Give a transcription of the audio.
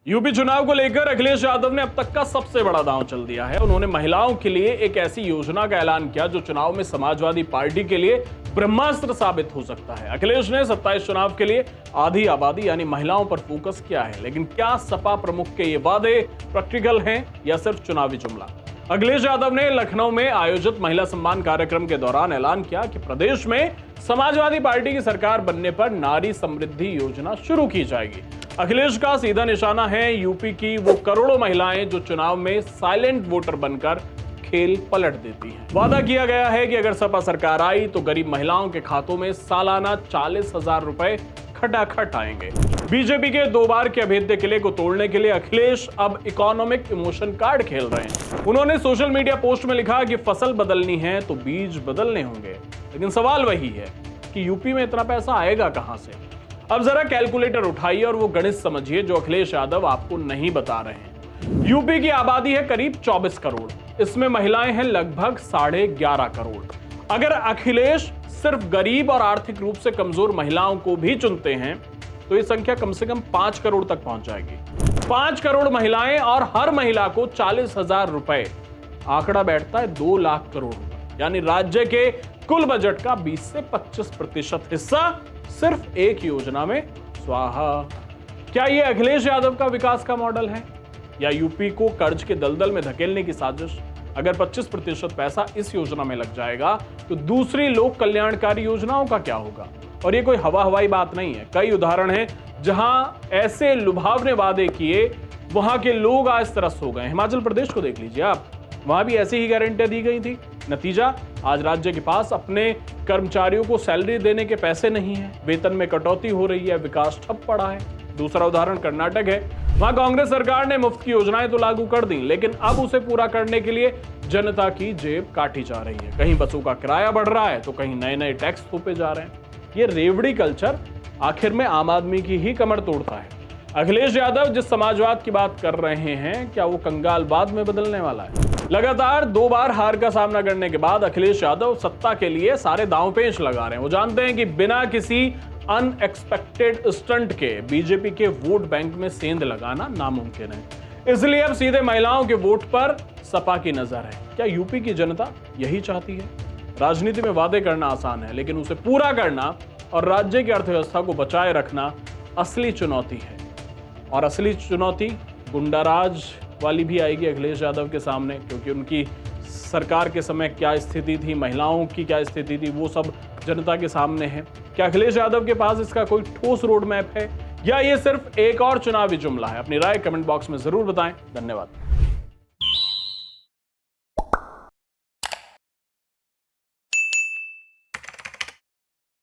UP चुनाव को लेकर अखिलेश यादव ने अब तक का सबसे बड़ा दांव चल दिया है। उन्होंने महिलाओं के लिए एक ऐसी योजना का ऐलान किया जो चुनाव में समाजवादी पार्टी के लिए ब्रह्मास्त्र साबित हो सकता है। अखिलेश ने 27 चुनाव के लिए आधी आबादी यानी महिलाओं पर फोकस किया है, लेकिन क्या सपा प्रमुख के ये वादे प्रैक्टिकल हैं या सिर्फ चुनावी जुमला? अखिलेश यादव ने लखनऊ में आयोजित महिला सम्मान कार्यक्रम के दौरान ऐलान किया कि प्रदेश में समाजवादी पार्टी की सरकार बनने पर नारी समृद्धि योजना शुरू की जाएगी। अखिलेश का सीधा निशाना है यूपी की वो करोड़ों महिलाएं जो चुनाव में साइलेंट वोटर बनकर खेल पलट देती हैं। वादा किया गया है कि अगर सपा सरकार आई तो गरीब महिलाओं के खातों में सालाना 40,000 रुपए खटाखट आएंगे। बीजेपी के 2 बार के अभेद्य किले को तोड़ने के लिए अखिलेश अब इकोनॉमिक इमोशन कार्ड खेल रहे हैं। उन्होंने सोशल मीडिया पोस्ट में लिखा कि फसल बदलनी है तो बीज बदलने होंगे, लेकिन सवाल वही है कि यूपी में इतना पैसा आएगा कहां से? अब जरा कैलकुलेटर उठाइए और वो गणित समझिए जो अखिलेश यादव आपको नहीं बता रहे हैं। यूपी की आबादी है करीब 24 करोड़, इसमें महिलाएं हैं लगभग 11.5 करोड़। अगर अखिलेश सिर्फ गरीब और आर्थिक रूप से कमजोर महिलाओं को भी चुनते हैं तो ये संख्या कम से कम 5 करोड़ तक पहुंच जाएगी। 5 करोड़ महिलाएं और हर महिला को 40,000 रुपए, आंकड़ा बैठता है 2 लाख करोड़ रुपए, यानी राज्य के कुल बजट का 20 से 25% हिस्सा सिर्फ एक योजना में स्वाहा। क्या यह अखिलेश यादव का विकास का मॉडल है या यूपी को कर्ज के दलदल में धकेलने की साजिश? अगर 25% पैसा इस योजना में लग जाएगा तो दूसरी लोक कल्याणकारी योजनाओं का क्या होगा? और ये कोई हवाई बात नहीं है, कई उदाहरण हैं जहां ऐसे लुभावने वादे किए वहां के लोग आज त्रस्त हो गए। हिमाचल प्रदेश को देख लीजिए आप, वहां भी ऐसी ही गारंटियां दी गई थी। नतीजा, आज राज्य के पास अपने कर्मचारियों को सैलरी देने के पैसे नहीं है, वेतन में कटौती हो रही है, विकास ठप पड़ा है। दूसरा उदाहरण कर्नाटक है, वहां कांग्रेस सरकार ने मुफ्त की योजनाएं तो लागू कर दी, लेकिन अब उसे पूरा करने के लिए जनता की जेब काटी जा रही है। कहीं बसों का किराया बढ़ रहा है तो कहीं नए टैक्स थोपे जा रहे हैं। ये रेवड़ी कल्चर आखिर में आम आदमी की ही कमर तोड़ता है। अखिलेश यादव जिस समाजवाद की बात कर रहे हैं, क्या वो कंगालवाद में बदलने वाला है? लगातार 2 बार हार का सामना करने के बाद अखिलेश यादव सत्ता के लिए सारे दांव पेच लगा रहे हैं। वो जानते हैं कि बिना किसी अनएक्सपेक्टेड स्टंट के बीजेपी के वोट बैंक में सेंध लगाना नामुमकिन है। इसलिए अब सीधे महिलाओं के वोट पर सपा की नजर है। क्या यूपी की जनता यही चाहती है? राजनीति में वादे करना आसान है, लेकिन उसे पूरा करना और राज्य की अर्थव्यवस्था को बचाए रखना असली चुनौती है। और असली चुनौती गुंडाराज वाली भी आएगी अखिलेश यादव के सामने, क्योंकि उनकी सरकार के समय क्या स्थिति थी, महिलाओं की क्या स्थिति थी, वो सब जनता के सामने है। क्या अखिलेश यादव के पास इसका कोई ठोस रोड मैप है या ये सिर्फ एक और चुनावी जुमला है? अपनी राय कमेंट बॉक्स में जरूर बताएं। धन्यवाद।